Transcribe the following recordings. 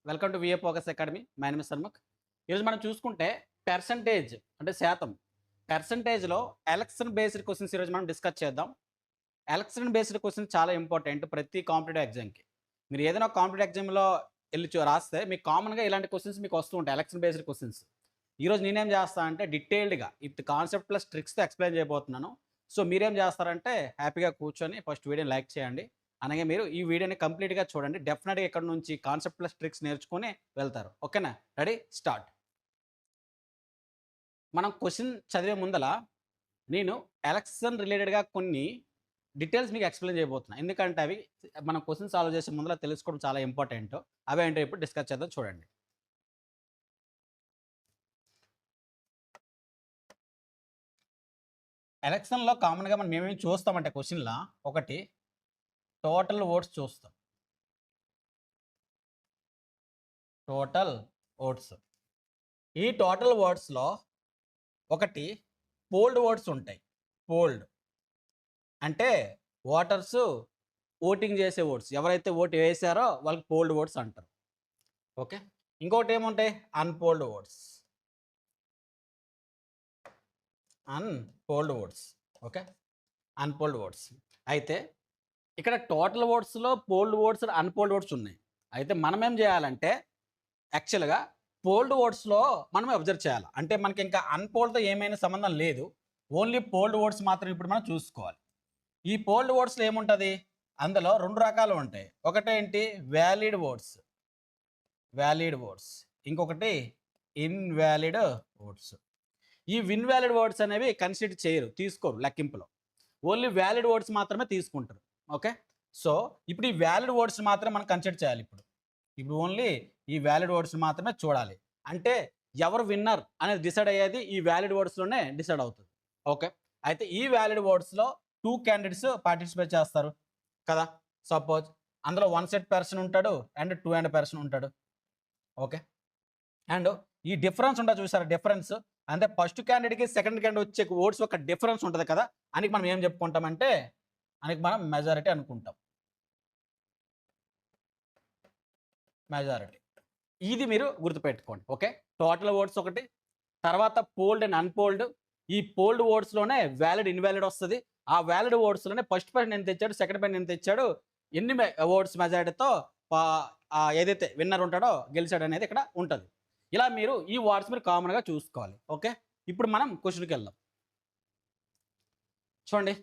Welcome to VA focus academy. My name is Shanmukh. ఈరోజు మనం చూసుకుంటే పర్సంటేజ్ అంటే శాతం, పర్సంటేజ్లో ఎలక్షన్ బేస్డ్ క్వశ్చన్స్ ఈరోజు మనం డిస్కస్ చేద్దాం. ఎలక్షన్ బేస్డ్ క్వశ్చన్స్ చాలా ఇంపార్టెంట్ ప్రతి కాంపిటేటివ్ ఎగ్జామ్కి. మీరు ఏదైనా కాంపిటేటివ్ ఎగ్జామ్లో వెళ్ళి రాస్తే మీకు కామన్గా ఇలాంటి క్వశ్చన్స్ మీకు వస్తూ ఉంటాయి, ఎలక్షన్ బేస్డ్ క్వశ్చన్స్. ఈరోజు నేనేం చేస్తా అంటే డీటెయిల్డ్గా విత్ కాన్సెప్ట్ ప్లస్ ట్రిక్స్తో ఎక్స్ప్లెయిన్ చేయబోతున్నాను. సో మీరేం చేస్తారంటే హ్యాపీగా కూర్చొని ఫస్ట్ వీడియోని లైక్ చేయండి. అలాగే మీరు ఈ వీడియోని కంప్లీట్గా చూడండి. డెఫినెట్గా ఇక్కడ నుంచి కాన్సెప్ట్ ప్లస్ ట్రిక్స్ నేర్చుకొని వెళ్తారు. ఓకేనా? Ready, start. మనం క్వశ్చన్ చదివే ముందల నేను ఎలక్షన్ రిలేటెడ్గా కొన్ని డీటెయిల్స్ మీకు ఎక్స్ప్లెయిన్ చేయబోతున్నాను. ఎందుకంటే అవి మనం క్వశ్చన్ సాల్వ్ చేసే ముందర తెలుసుకోవడం చాలా ఇంపార్టెంట్. అవి ఏంటో ఇప్పుడు డిస్కస్ చేద్దాం, చూడండి. ఎలక్షన్లో కామన్గా మనం ఏమేమి చూస్తామంటే క్వశ్చన్లో ఒకటి టోటల్ ఓట్స్ చూస్తాం. Total votes. ఈ టోటల్ ఓట్స్లో ఒకటి పోల్డ్ ఓట్స్ ఉంటాయి. పోల్డ్ అంటే ఓటర్స్ ఓటింగ్ చేసే ఓట్స్, ఎవరైతే ఓటు వేసారో వాళ్ళకి పోల్డ్ ఓట్స్ అంటారు. ఓకే. ఇంకోటి ఏముంటాయి? Unpolled votes. Unpolled votes. Okay, unpolled votes. అయితే ఇక్కడ టోటల్ ఓట్స్లో పోల్డ్ ఓట్స్, అన్పోల్డ్ ఓట్స్ ఉన్నాయి. అయితే మనం ఏం చేయాలంటే యాక్చువల్గా పోల్డ్ ఓట్స్లో మనం అబ్జర్వ్ చేయాలి. అంటే మనకి ఇంకా అన్పోల్డ్తో ఏమైనా సంబంధం లేదు, ఓన్లీ పోల్డ్ ఓట్స్ మాత్రం ఇప్పుడు మనం చూసుకోవాలి. ఈ పోల్డ్ ఓట్స్లో ఏముంటుంది? అందులో రెండు రకాలు ఉంటాయి. ఒకటేంటి? Valid votes. Valid votes. ఇంకొకటి ఇన్వాలిడ్ ఓట్స్. ఈ ఇన్వాలిడ్ ఓట్స్ అనేవి కన్సిడర్ చేయరు, తీసుకోరు లెక్కింపులో. ఓన్లీ వ్యాలిడ్ ఓట్స్ మాత్రమే తీసుకుంటారు. ఓకే. సో ఇప్పుడు ఈ వ్యాలిడ్ ఓట్స్ మాత్రమే మనం కన్సిడర్ చేయాలి. ఇప్పుడు ఓన్లీ ఈ వ్యాలిడ్ ఓట్స్ మాత్రమే చూడాలి. అంటే ఎవరు విన్నర్ అనేది డిసైడ్ అయ్యేది ఈ వ్యాలిడ్ ఓట్స్లోనే డిసైడ్ అవుతుంది. ఓకే. అయితే ఈ వ్యాలిడ్ ఓట్స్లో 2 క్యాండిడేట్స్ పార్టిసిపేట్ చేస్తారు కదా. సపోజ్ అందులో 1 సెట్ పర్సన్ ఉంటాడు అండ్ 2 అండ్ పర్సన్ ఉంటాడు. ఓకే. అండ్ ఈ డిఫరెన్స్ ఉంటుంది చూసారా, డిఫరెన్స్ అంటే ఫస్ట్ క్యాండిడేట్కి సెకండ్ క్యాండిడేట్ వచ్చే ఓట్స్ ఒక డిఫరెన్స్ ఉంటుంది కదా, అని మనం ఏం చెప్పుకుంటామంటే అని మనం మెజారిటీ అనుకుంటాం. మెజారిటీ. ఇది మీరు గుర్తుపెట్టుకోండి. ఓకే. టోటల్ ఓట్స్ ఒకటి, తర్వాత పోల్డ్ అండ్ అన్పోల్డ్. ఈ పోల్డ్ ఓట్స్లోనే వ్యాలిడ్ ఇన్వాలిడ్ వస్తుంది. ఆ వ్యాలిడ్ ఓట్స్లోనే ఫస్ట్ పర్సన్ ఎంత తెచ్చాడు, సెకండ్ పర్సన్ ఎంత తెచ్చాడు, ఎన్ని ఓట్స్ మెజారిటీతో ఏదైతే విన్నర్ ఉంటాడో గెలిచాడు అనేది ఇక్కడ ఉంటుంది. ఇలా మీరు ఈ ఓట్స్ మీరు కామన్గా చూసుకోవాలి. ఓకే. ఇప్పుడు మనం క్వశ్చన్కి వెళ్దాం. చూడండి,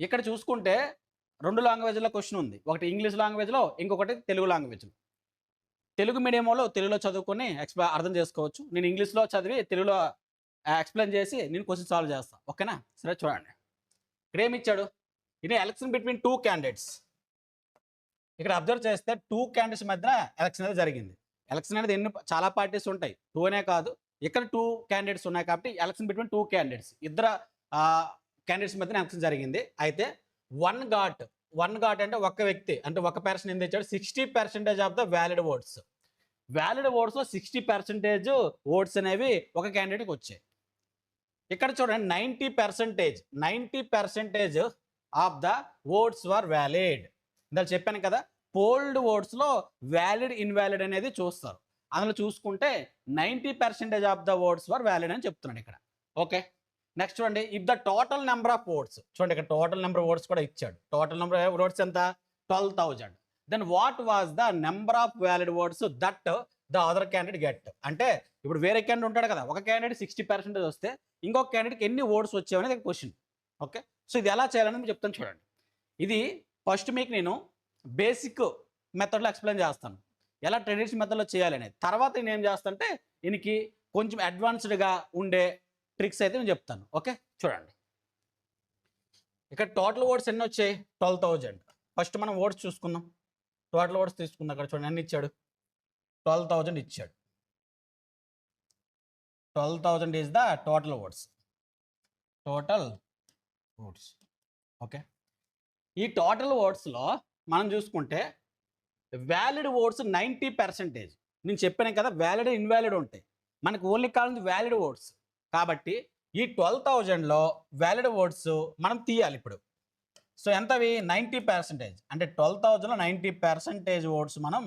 ఇక్కడ చూసుకుంటే 2 లాంగ్వేజ్లో క్వశ్చన్ ఉంది. ఒకటి ఇంగ్లీష్ లాంగ్వేజ్లో, ఇంకొకటి తెలుగు లాంగ్వేజ్లో. తెలుగు మీడియంలో తెలుగులో చదువుకొని అర్థం చేసుకోవచ్చు. నేను ఇంగ్లీష్లో చదివి తెలుగులో ఎక్స్ప్లెయిన్ చేసి నేను క్వశ్చన్ సాల్వ్ చేస్తాను. ఓకేనా? సరే, చూడండి. ఇక్కడ ఏమి ఇచ్చాడు? ఇది ఎలక్షన్ బిట్వీన్ 2 క్యాండిడేట్స్. ఇక్కడ అబ్జర్వ్ చేస్తే 2 క్యాండిడేట్స్ మధ్య ఎలక్షన్ అనేది జరిగింది. ఎలక్షన్ అనేది చాలా పార్టీస్ ఉంటాయి, 2 అనే కాదు. ఇక్కడ 2 క్యాండిడేట్స్ ఉన్నాయి కాబట్టి ఎలక్షన్ బిట్వీన్ 2 క్యాండిడేట్స్, ఇద్దరు క్యాండిడేట్స్ మధ్య ఎలక్షన్ జరిగింది. అయితే వన్ గాట్ అంటే ఒక వ్యక్తి, అంటే ఒక పర్సన్ ఏం తెచ్చాడు? 60% of the valid votes. Valid ఓట్స్లో 60% ఓట్స్ అనేవి ఒక క్యాండిడేట్కి వచ్చాయి. ఇక్కడ చూడండి, 90% of the votes were valid. ఇందాక చెప్పాను కదా, పోల్డ్ ఓట్స్లో వ్యాలిడ్ ఇన్వాలిడ్ అనేది చూస్తారు. అందులో చూసుకుంటే 90% of the votes were valid అని చెప్తున్నాడు ఇక్కడ. ఓకే. నెక్స్ట్ చూడండి, if the total number of votes. చూడండి, ఇక్కడ టోటల్ నెంబర్ ఓట్స్ కూడా ఇచ్చాడు. టోటల్ నెంబర్ ఓట్స్ ఎంత? 12,000. Then what was the number of valid votes that the other candidate get. అంటే ఇప్పుడు వేరే క్యాండిడేట్ ఉంటాడు కదా, ఒక క్యాండిడేట్ 60% వస్తే ఇంకొక క్యాండిడేట్కి ఎన్ని ఓట్స్ వచ్చాయనేది క్వశ్చన్. ఓకే. సో ఇది ఎలా చేయాలని చెప్తాను, చూడండి. ఇది ఫస్ట్ మీకు నేను బేసిక్ మెథడ్లో ఎక్స్ప్లెయిన్ చేస్తాను, ఎలా ట్రెడిషనల్ మెథడ్లో చేయాలనేది. తర్వాత నేను ఏం చేస్తానంటే దీనికి కొంచెం అడ్వాన్స్డ్గా ఉండే ట్రిక్స్ అయితే నేను చెప్తాను. ఓకే. చూడండి, ఇక్కడ టోటల్ ఓట్స్ ఎన్ని వచ్చాయి? 12,000. ఫస్ట్ మనం ఓట్స్ చూసుకుందాం. టోటల్ ఓట్స్ తీసుకుందాం. అక్కడ చూడండి, ఎన్ని ఇచ్చాడు? 12,000 ఇచ్చాడు. 12,000 is the total votes. Total votes. Okay. ఈ టోటల్ ఓట్స్లో మనం చూసుకుంటే వ్యాలిడ్ ఓట్స్ 90%. నేను చెప్పాను కదా, వ్యాలిడ్ ఇన్వాలిడ్ ఉంటాయి. మనకు ఓన్లీ కావాల్సింది వ్యాలిడ్ ఓట్స్. కాబట్టి ఈ 12,000లో వ్యాలిడ్ ఓట్స్ మనం తీయాలి ఇప్పుడు. సో ఎంతవి? 90%. అంటే 12,000లో 90% ఓట్స్ మనం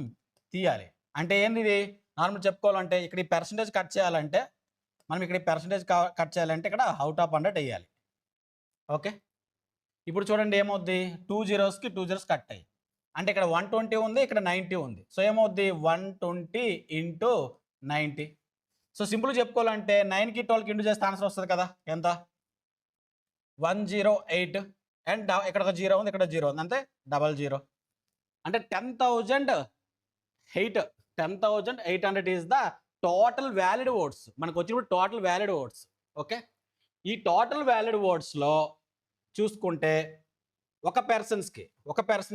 తీయాలి. అంటే ఏంది ఇది నార్మల్ చెప్పుకోవాలంటే ఇక్కడ ఈ పర్సంటేజ్ కట్ చేయాలంటే మనం ఇక్కడ ఈ పర్సంటేజ్ కట్ చేయాలంటే ఇక్కడ అవుట్ ఆఫ్ 100 వేయాలి. ఓకే, ఇప్పుడు చూడండి ఏమవుద్ది, 2 zeros కి 2 zeros కట్ అయ్యి, అంటే ఇక్కడ 120 ఉంది, ఇక్కడ 90 ఉంది. సో ఏమవుద్ది 120 ఇంటూ 90. సో సింపుల్ చెప్పుకోవాలంటే 9కి 12కి ఇంటూ చేస్తే ఆన్సర్ వస్తుంది కదా, ఎంత 108. అండ్ ఇక్కడ ఒక 0 ఉంది, ఇక్కడ 0 ఉంది, అంతే 00. అంటే 10,800 is the total valid votes. మనకు వచ్చినప్పుడు టోటల్ వ్యాలిడ్ ఓట్స్. ఓకే, ఈ టోటల్ వ్యాలిడ్ ఓట్స్లో చూసుకుంటే ఒక పర్సన్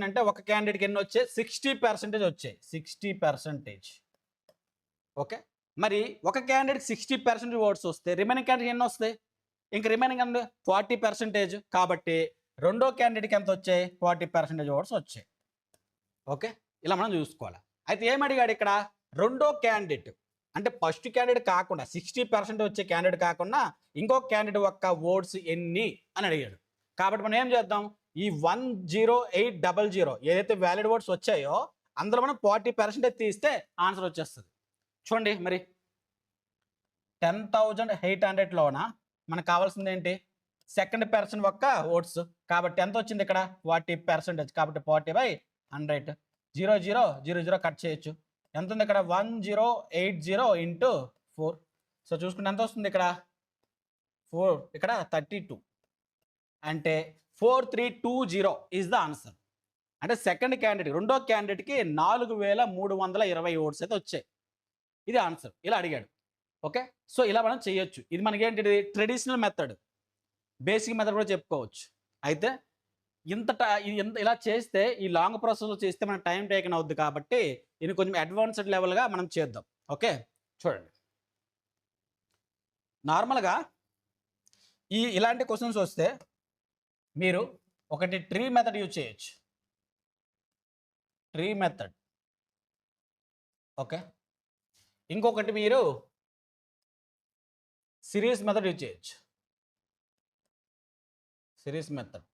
అంటే ఒక క్యాండిడేట్కి ఎన్ని వచ్చాయి, 60% వచ్చాయి, 60%. ఓకే, మరి ఒక క్యాండిడేట్ 60% ఓట్స్ వస్తే రిమైనింగ్ క్యాండిడేట్ ఎన్ని వస్తాయి, ఇంకా రిమైనింగ్ అంటే 40%. కాబట్టి రెండో క్యాండిడేట్కి ఎంత వచ్చాయి, 40% ఓట్స్ వచ్చాయి. ఓకే, ఇలా మనం చూసుకోవాలి. అయితే ఏమడిగాడు ఇక్కడ, రెండో క్యాండిడేట్ అంటే ఫస్ట్ క్యాండిడేట్ కాకుండా 60% వచ్చే క్యాండిడేట్ కాకుండా ఇంకొక క్యాండిడేట్ యొక్క ఓట్స్ ఎన్ని అని అడిగాడు. కాబట్టి మనం ఏం చేద్దాం, ఈ 10800 ఏదైతే వ్యాలిడ్ ఓట్స్ వచ్చాయో అందులో మనం 40% తీస్తే ఆన్సర్ వచ్చేస్తుంది. చూడండి మరి 10,800లోన మనకు కావాల్సింది ఏంటి, సెకండ్ పర్సన్ యొక్క ఓట్స్. కాబట్టి ఎంత వచ్చింది ఇక్కడ 40%. కాబట్టి 40/100. 0000 కట్ చేయొచ్చు. ఎంత ఉంది ఇక్కడ 1080 ఇంటూ 4. సో చూసుకుంటే ఎంత వస్తుంది ఇక్కడ 4, ఇక్కడ 32. అంటే 4320 ఈజ్ ద ఆన్సర్. అంటే సెకండ్ క్యాండిడేట్ రెండో క్యాండిడేట్కి 4320 ఓట్స్ అయితే వచ్చాయి. ఇది ఆన్సర్. ఇలా అడిగాడు. ఓకే, సో ఇలా మనం చేయొచ్చు. ఇది మనకేంటిది ట్రెడిషనల్ మెథడ్, బేసిక్ మెథడ్ కూడా చెప్పుకోవచ్చు. అయితే ఇలా చేస్తే ఈ లాంగ్ ప్రాసెస్లో చేస్తే మన టైం టేకన్ అవుద్ది. కాబట్టి ఇది కొంచెం అడ్వాన్స్డ్ లెవెల్గా మనం చేద్దాం. ఓకే, చూడండి నార్మల్గా ఇలాంటి క్వశ్చన్స్ వస్తే మీరు ఒకటి ట్రీ మెథడ్ యూజ్ చేయొచ్చు, ట్రీ మెథడ్. ఓకే, ఇంకొకటి మీరు సిరీస్ మెథడ్ యూజ్ చేయొచ్చు, సిరీస్ మెథడ్.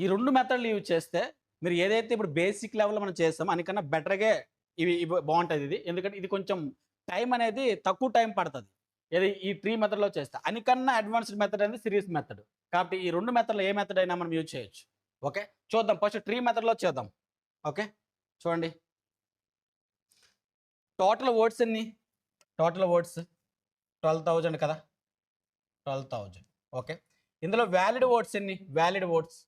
ఈ రెండు మెథడ్లు యూజ్ చేస్తే మీరు ఏదైతే ఇప్పుడు బేసిక్ లెవెల్లో మనం చేస్తామో అనికన్నా బెటర్గా ఇవి బాగుంటుంది. ఇది ఎందుకంటే ఇది కొంచెం టైం అనేది తక్కువ టైం పడుతుంది. ఏది ఈ ట్రీ మెథడ్లో చేస్తే అనికన్నా అడ్వాన్స్డ్ మెథడ్ అనేది సిరీస్ మెథడ్. కాబట్టి ఈ రెండు మెథడ్లో ఏ మెథడ్ అయినా మనం యూజ్ చేయొచ్చు. ఓకే, చూద్దాం. ఫస్ట్ ట్రీ మెథడ్లో చేద్దాం. ఓకే, చూడండి టోటల్ ఓట్స్ ఎన్ని, టోటల్ ఓట్స్ 12,000 కదా, 12,000. ఓకే, ఇందులో వ్యాలిడ్ ఓట్స్ ఎన్ని, వ్యాలిడ్ ఓట్స్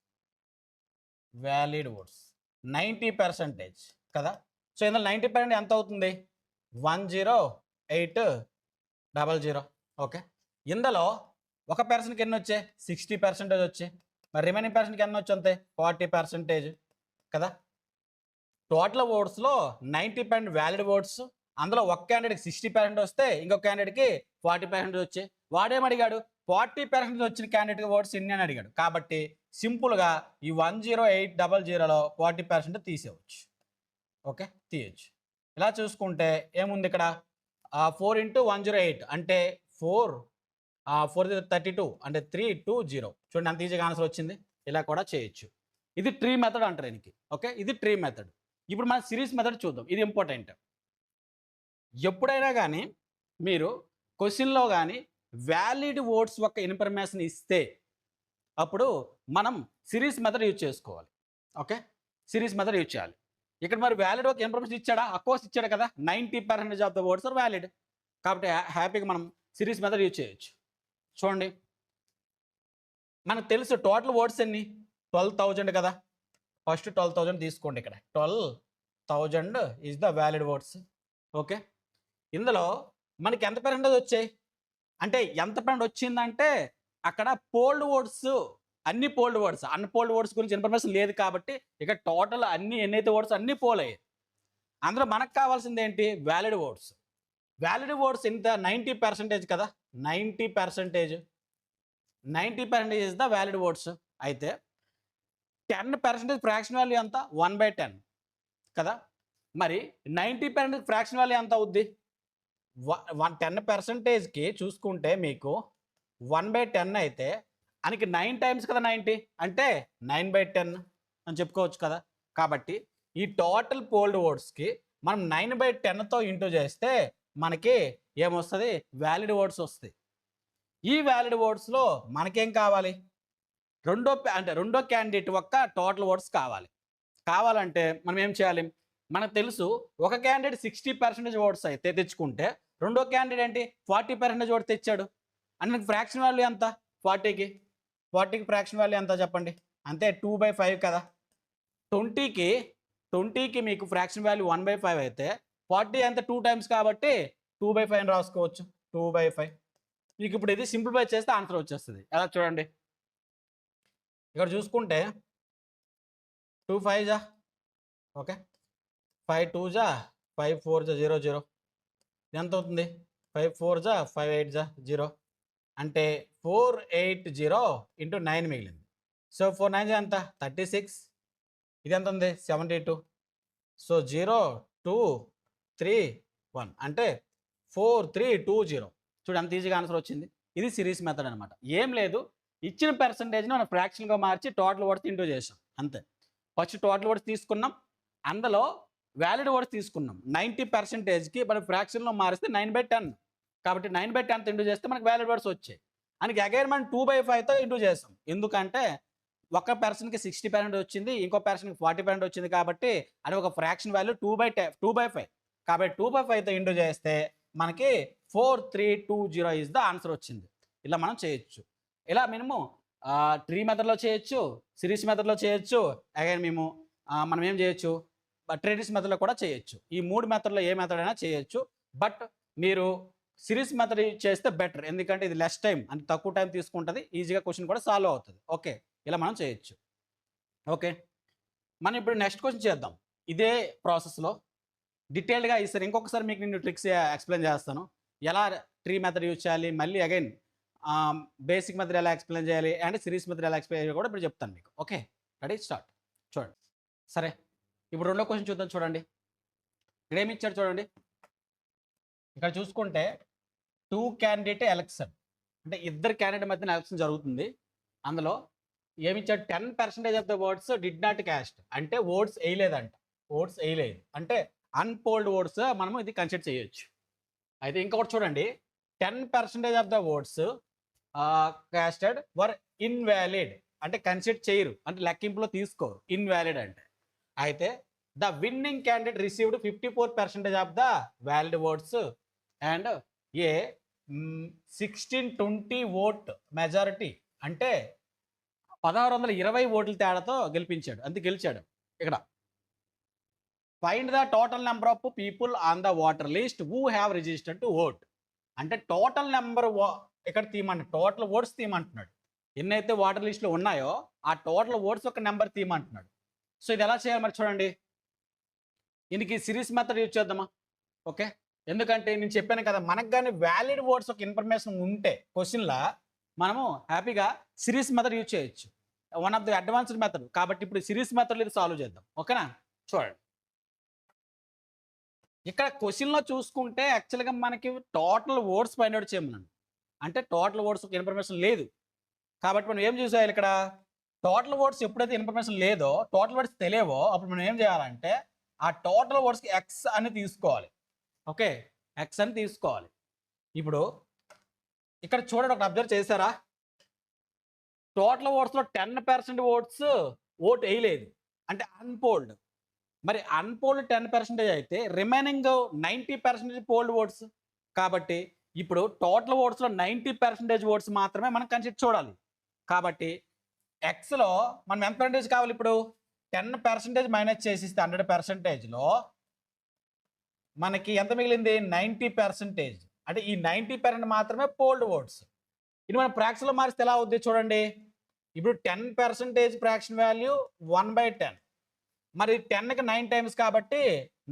90% కదా. సో ఇందులో 90% ఎంత అవుతుంది 10800. ఓకే, ఇందులో ఒక పర్సన్కి ఎన్ని వచ్చాయి 60% వచ్చాయి. మరి రిమైనింగ్ పర్సన్కి ఎన్ని వచ్చి అంతే 40% కదా. టోటల్ ఓట్స్లో 90% వ్యాలిడ్ ఓట్స్, అందులో ఒక క్యాండిడేట్కి 60% వస్తే ఇంకొక క్యాండిడేట్కి 40% వచ్చాయి. వాడేమడిగాడు 40% వచ్చిన క్యాండిడేట్ ఓట్స్ ఎన్ని అని అడిగాడు. కాబట్టి సింపుల్గా ఈ 10800లో 40% తీసేయవచ్చు. ఓకే, తీయచ్చు. ఇలా చూసుకుంటే ఏముంది ఇక్కడ 4 × 108 అంటే 4 32 అంటే 320. చూడండి అంత ఈజీగా ఆన్సర్ వచ్చింది. ఇలా కూడా చేయొచ్చు. ఇది ట్రీ మెథడ్ అంటారు దీనికి. ఓకే, ఇది ట్రీ మెథడ్. ఇప్పుడు మన సిరీస్ మెథడ్ చూద్దాం. ఇది ఇంపార్టెంట్. ఎప్పుడైనా కానీ మీరు క్వశ్చన్లో కానీ వ్యాలిడ్ ఓట్స్ యొక్క ఇన్ఫర్మేషన్ ఇస్తే అప్పుడు మనం సిరీస్ మెథడ్ యూజ్ చేసుకోవాలి. ఓకే, సిరీస్ మెథడ్ యూజ్ చేయాలి. ఇక్కడ మరి వ్యాలిడ్ ఒక ఇన్ఫర్మేషన్ ఇచ్చాడా, అఫ్కోర్స్ ఇచ్చాడు కదా. 90% of the votes are valid. కాబట్టి హ్యాపీగా మనం సిరీస్ మెథడ్ యూజ్ చేయొచ్చు. చూడండి మనకు తెలుసు టోటల్ ఓట్స్ ఎన్ని 12,000 కదా. ఫస్ట్ 12,000 తీసుకోండి. ఇక్కడ 12,000 is the valid oats. Okay, ఇందులో మనకి ఎంత పర్సెంటేజ్ వచ్చాయి అంటే ఎంత పర్సెంట్ వచ్చిందంటే అక్కడ పోల్డ్ ఓట్స్, అన్ని పోల్డ్ ఓట్స్, అన్పోల్డ్ ఓట్స్ గురించి ఇన్ఫర్మేషన్ లేదు. కాబట్టి ఇక్కడ టోటల్ అన్ని ఎన్నైతే ఓట్స్ అన్ని పోల్ అయ్యాయి. అందులో మనకు కావాల్సింది ఏంటి వ్యాలిడ్ ఓట్స్. వ్యాలిడ్ ఓట్స్ ఇంత 90% కదా. 90% ఇస్ ద వ్యాలిడ్ ఓట్స్. అయితే 10% ఫ్రాక్షన్ వాల్యూ ఎంత 1/10 కదా. మరి 90% ఫ్రాక్షన్ వాల్యూ ఎంత అవుద్ది 10%కి చూసుకుంటే మీకు 1/10 అయితే ఆయనకి 9 టైమ్స్ కదా 90 అంటే 9/10 అని చెప్పుకోవచ్చు కదా. కాబట్టి ఈ టోటల్ పోల్డ్ ఓట్స్కి మనం 9/10తో ఇంటూ చేస్తే మనకి ఏమొస్తుంది, వ్యాలిడ్ ఓట్స్ వస్తాయి. ఈ వ్యాలిడ్ ఓట్స్లో మనకేం కావాలి, రెండో క్యాండిడేట్ యొక్క టోటల్ ఓట్స్ కావాలంటే మనం ఏం చేయాలి, మనకు తెలుసు ఒక క్యాండిడేట్ 60% ఓట్స్ అయితే తెచ్చుకుంటే రెండో క్యాండిడేట్ ఏంటి 40% ఓట్స్ తెచ్చాడు అంటే నాకు ఫ్రాక్షన్ వాల్యూ ఎంత, 40కి ఫ్రాక్షన్ వాల్యూ ఎంత చెప్పండి, అంతే 2/5 కదా. 20కి మీకు ఫ్రాక్షన్ వాల్యూ 1/5 అయితే 40 అంత 2 టైమ్స్ కాబట్టి 2/5 అని రాసుకోవచ్చు. 2/5 మీకు ఇప్పుడు ఇది సింప్లిఫై చేస్తే ఆన్సర్ వచ్చేస్తుంది. ఎలా చూడండి, ఇక్కడ చూసుకుంటే 2 5 జా ఓకే, 5 2 జా 5 4 జా 0 0, ఎంత అవుతుంది 5 4 జా 5 8 జా 0, అంటే 480 ఇంటూ 9 మిగిలింది. సో 4 9 జా ఎంత 36, ఇది ఎంత ఉంది 72. సో 0 2 3 1 అంటే 4320. చూడు అంత ఈజీగా ఆన్సర్ వచ్చింది. ఇది సిరీస్ మెథడ్ అనమాట. ఏం లేదు, ఇచ్చిన పర్సంటేజ్ని మనం ఫ్రాక్షన్గా మార్చి టోటల్ ఓట్స్ ఇంటూ చేసాం అంతే. ఫస్ట్ టోటల్ ఓట్స్ తీసుకున్నాం, అందులో వ్యాలిడ్ ఓట్స్ తీసుకున్నాం. 90%కి మనం ఫ్రాక్షన్లో మారిస్తే 9/10, కాబట్టి 9/10 ఇంటూ చేస్తే మనకు వ్యాలిడ్ ఓట్స్ వచ్చాయి. అందుకే అగైన్ మనం 2/5తో ఇంటూ చేస్తాం. ఎందుకంటే ఒక పర్సన్కి 60% వచ్చింది, ఇంకో పర్సన్కి 40% వచ్చింది, కాబట్టి అది ఒక ఫ్రాక్షన్ వాల్యూ 2/5. కాబట్టి 2/5తో ఇంటూ చేస్తే మనకి 4320 ఇస్ ద ఆన్సర్ వచ్చింది. ఇలా మనం చేయొచ్చు. ఇలా మేము ట్రీ మెథడ్లో చేయొచ్చు, సిరీస్ మెథడ్లో చేయొచ్చు, అగైన్ మనం ఏం చేయొచ్చు, ట్రేడిషనల్ మెథడ్లో కూడా చేయొచ్చు. ఈ 3 మెథడ్లో ఏ మెథడ్ అయినా చేయొచ్చు. బట్ మీరు సిరీస్ మెథడ్ చేస్తే బెటర్, ఎందుకంటే ఇది లెస్ టైం అంటే తక్కువ టైం తీసుకుంటుంది, ఈజీగా క్వశ్చన్ కూడా సాల్వ్ అవుతుంది. ఓకే, ఇలా మనం చేయొచ్చు. ఓకే, మనం ఇప్పుడు నెక్స్ట్ క్వశ్చన్ చేద్దాం. ఇదే ప్రాసెస్లో డీటెయిల్డ్గా ఈసారి ఇంకొకసారి మీకు నేను ట్రిక్స్ ఎక్స్ప్లెయిన్ చేస్తాను. ఎలా ట్రీ మెథడ్ యూజ్ చేయాలి, మళ్ళీ అగైన్ బేసిక్ మెథడ్ ఎలా ఎక్స్ప్లెయిన్ చేయాలి అండ్ సిరీస్ మెథడ్ ఎలా ఎక్స్ప్లెయిన్ చేయాలి కూడా ఇప్పుడు చెప్తాను మీకు. Okay, ready, start. చూడండి, సరే ఇప్పుడు రెండో క్వశ్చన్ చూద్దాం. చూడండి ఇక్కడ ఏమి ఇచ్చాడు చూడండి. ఇక్కడ చూసుకుంటే 2 క్యాండిడేట్ ఎలక్షన్, అంటే ఇద్దరు క్యాండిడేట్ మధ్యన ఎలక్షన్ జరుగుతుంది. అందులో ఏమిచ్చాడు, 10% of the oats did not caste, అంటే ఓట్స్ వేయలేదంట. ఓట్స్ వేయలేదు అంటే అన్పోల్డ్ ఓట్స్ మనం ఇది కన్సిడర్ చేయొచ్చు. అయితే ఇంకొకటి చూడండి, 10% of the oats casted were invalid, అంటే కన్సిడర్ చేయరు, అంటే లెక్కింపులో తీసుకోరు, ఇన్వాలిడ్ అంటే. అయితే the winning candidate received 54% of the valid oats and A 1620 vote majority, అంటే 1620 ఓట్ల తేడాతో గెలిపించాడు, అంతే గెలిచాడు. ఇక్కడ find the total number of people on the voter list who have registered to vote, అంటే టోటల్ నెంబర్ ఇక్కడ తీయమంటున్నాడు, టోటల్ ఓట్స్ తీయమంటున్నాడు. ఎన్నైతే voter లిస్ట్లో ఉన్నాయో ఆ టోటల్ ఓట్స్ ఒక నెంబర్ తీయమంటున్నాడు. సో ఇది ఎలా చేయాలి మరి చూడండి, దీనికి సిరీస్ మెథడ్ యూజ్ చేద్దామా. ఓకే, ఎందుకంటే నేను చెప్పాను కదా, మనకు కానీ వ్యాలిడ్ ఓట్స్ ఒక ఇన్ఫర్మేషన్ ఉంటే క్వశ్చన్లా మనము హ్యాపీగా సిరీస్ మెథడ్ యూజ్ చేయొచ్చు, one of the advanced method. కాబట్టి ఇప్పుడు సిరీస్ మెథడ్లో ఇది సాల్వ్ చేద్దాం. ఓకేనా, చూడండి ఇక్కడ క్వశ్చన్లో చూసుకుంటే యాక్చువల్గా మనకి టోటల్ ఓట్స్ ఫైండ్ అవుట్ చేయమన్నాను, అంటే టోటల్ ఓట్స్ ఒక ఇన్ఫర్మేషన్ లేదు. కాబట్టి మనం ఏం చూసేయాలి, ఇక్కడ టోటల్ ఓట్స్ ఎప్పుడైతే ఇన్ఫర్మేషన్ లేదో, టోటల్ ఓట్స్ తెలియవో, అప్పుడు మనం ఏం చేయాలంటే ఆ టోటల్ ఓట్స్కి ఎక్స్ అని తీసుకోవాలి. ఓకే, ఎక్స్ అని తీసుకోవాలి. ఇప్పుడు ఇక్కడ చూడండి, ఒకటి అబ్జర్వ్ చేశారా, టోటల్ ఓట్స్లో 10% ఓట్స్ ఓట్ వేయలేదు, అంటే అన్పోల్డ్. మరి అన్పోల్డ్ 10% అయితే రిమైనింగ్ 90% పోల్డ్ ఓట్స్. కాబట్టి ఇప్పుడు టోటల్ ఓట్స్లో 90% ఓట్స్ మాత్రమే మనం కన్సిడర్ చూడాలి. కాబట్టి ఎక్స్లో మనం ఎంత పర్సెంటేజ్ కావాలి, ఇప్పుడు 10% మైనస్ చేసిస్తే 100%లో మనకి ఎంత మిగిలింది 90%. అంటే ఈ 90% మాత్రమే పోల్డ్ ఓట్స్. ఇది మనం ఫ్రాక్షన్లో మారిస్తే ఎలా అవుద్ది చూడండి. ఇప్పుడు 10% ఫ్రాక్షన్ వాల్యూ 1/10, మరి 10కి 9 టైమ్స్ కాబట్టి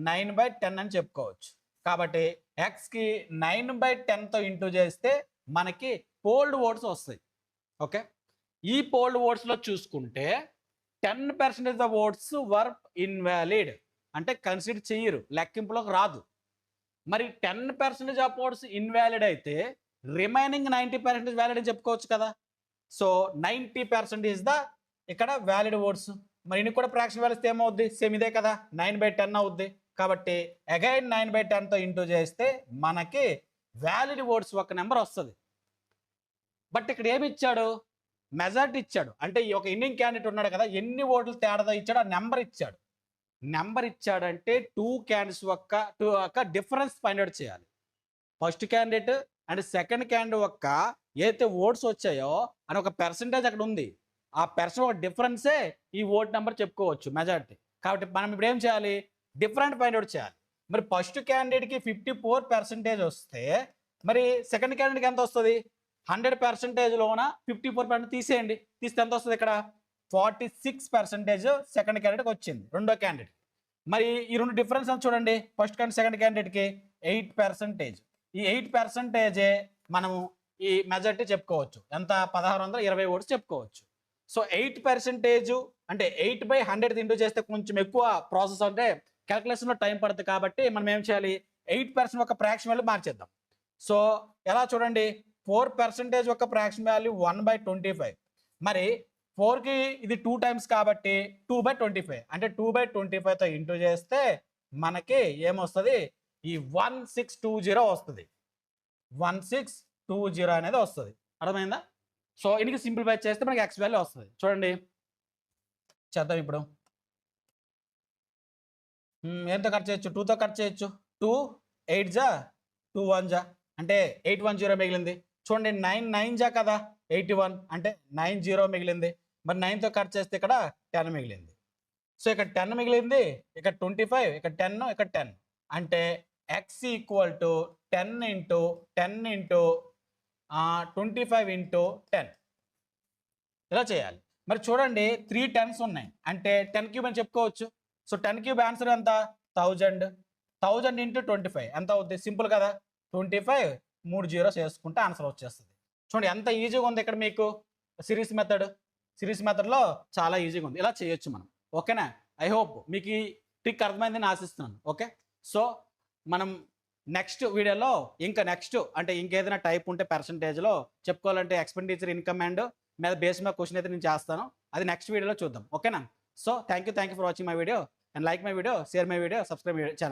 9/10 అని చెప్పుకోవచ్చు. కాబట్టి ఎక్స్కి 9/10తో ఇంటూ చేస్తే మనకి పోల్డ్ ఓట్స్ వస్తాయి. ఓకే, ఈ పోల్డ్ ఓట్స్లో చూసుకుంటే 10% ఆఫ్ ఓట్స్ వర్ ఇన్వాలిడ్, అంటే కన్సిడర్ చెయ్యరు, లెక్కింపులోకి రాదు. మరి 10% ఆఫ్ ఓట్స్ ఇన్వాలిడ్ అయితే రిమైనింగ్ 90% వ్యాలిడ్ అని చెప్పుకోవచ్చు కదా. సో 90% ఈజ్ ద ఇక్కడ వ్యాలిడ్ ఓట్స్. మరి ఇన్ని కూడా ఫ్రాక్షన్ వాల్యూస్ ఏమవుద్ది? సేమ్ ఇదే కదా, 9/10 అవుద్ది. కాబట్టి అగైన్ 9/10తో ఇంటూ చేస్తే మనకి వ్యాలిడ్ ఓట్స్ ఒక నెంబర్ వస్తుంది. బట్ ఇక్కడ ఏమి ఇచ్చాడు? మెజారిటీ ఇచ్చాడు. అంటే ఈ ఒక ఇండియన్ క్యాండిడేట్ ఉన్నాడు కదా, ఎన్ని ఓట్లు తేడాతో ఇచ్చాడు, ఆ నెంబర్ ఇచ్చాడు. నెంబర్ ఇచ్చాడంటే టూ క్యాండిడేట్స్ యొక్క డిఫరెన్స్ ఫైండ్ అవుట్ చేయాలి. First candidate and second candidate యొక్క ఏదైతే ఓట్స్ వచ్చాయో అని ఒక పర్సంటేజ్ అక్కడ ఉంది. ఆ పర్సన్ ఒక డిఫరెన్సే ఈ ఓట్ నెంబర్ చెప్పుకోవచ్చు మెజారిటీ. కాబట్టి మనం ఇప్పుడు ఏం చేయాలి? డిఫరెంట్ ఫైండ్ అవుట్ చేయాలి. మరి ఫస్ట్ క్యాండిడేట్కి 54% వస్తే మరి సెకండ్ క్యాండిడేట్కి ఎంత వస్తుంది? 100%లోన 54% తీసేయండి. తీస్తే ఎంత వస్తుంది? ఇక్కడ 46% సెకండ్ క్యాండిడేట్కి వచ్చింది, రెండో క్యాండిడేట్. మరి ఈ రెండు డిఫరెన్స్ అని చూడండి, ఫస్ట్ క్యాండిడేట్ సెకండ్ క్యాండిడేట్కి 8%. ఈ 8% మనము ఈ మెజారిటీ చెప్పుకోవచ్చు. ఎంత? 1620 ఓట్స్ చెప్పుకోవచ్చు. సో 8% అంటే 8/100 ఇంటూ చేస్తే కొంచెం ఎక్కువ ప్రాసెస్, అంటే క్యాల్కులేషన్లో టైం పడుతుంది. కాబట్టి మనం ఏం చేయాలి? 8% ఒక ఫ్రాక్షన్ వాల్యూ మార్చేద్దాం. సో ఎలా చూడండి, 4% ఒక ఫ్రాక్షన్ వాల్యూ 1/25. మరి 4కి ఇది 2 టైమ్స్ కాబట్టి 2/25, అంటే 2/25తో ఇంటూ చేస్తే మనకి ఏమొస్తుంది? ఈ 1620 వస్తుంది. 1620 అనేది వస్తుంది. అర్థమైందా? సో ఇనికి సింప్లిఫై చేస్తే మనకి ఎక్స్ వాల్యూ వస్తుంది. చూడండి, చేద్దాం ఇప్పుడు. ఎంతో ఖర్చు చేయొచ్చు? 2తో ఖర్చు చేయొచ్చు. 2 8 జా, 2 1 జా, అంటే 810 మిగిలింది. చూడండి, 9 9 జా కదా 81, అంటే 90 మిగిలింది. మరి 9తో ఖర్చు చేస్తే ఇక్కడ 10 మిగిలింది. సో ఇక్కడ 10 మిగిలింది, ఇక్కడ 25, ఇక్కడ 10, ఇక్కడ 10, అంటే x equal to 10 into 10 into 25 into 10 ఇలా చేయాలి. మరి చూడండి 3 10s ఉన్నాయి, అంటే 10 క్యూబ్ అని చెప్పుకోవచ్చు. సో 10 క్యూబ్ ఆన్సర్ ఎంత? 1000 ఇంటూ 25 ఎంత అవుద్ది? సింపుల్ కదా, 25 3 జీరోస్ వేసుకుంటే ఆన్సర్ వచ్చేస్తుంది. చూడండి ఎంత ఈజీగా ఉంది ఇక్కడ మీకు. సిరీస్ మెథడ్లో చాలా ఈజీగా ఉంది. ఇలా చేయొచ్చు మనం. ఓకేనా? ఐ హోప్ మీకు ఈ ట్రిక్ అర్థమైందని ఆశిస్తున్నాను. ఓకే, సో మనం నెక్స్ట్ వీడియోలో అంటే ఇంకేదైనా టైప్ ఉంటే పర్సంటేజ్లో చెప్పుకోవాలంటే ఎక్స్పెండిచర్, ఇన్కమ్ అండ్ మీద బేస్ మీద క్వశ్చన్ అయితే నేను చేస్తాను. అది నెక్స్ట్ వీడియోలో చూద్దాం. ఓకేనా? So thank you for watching my video and like my video, share my video, subscribe my channel.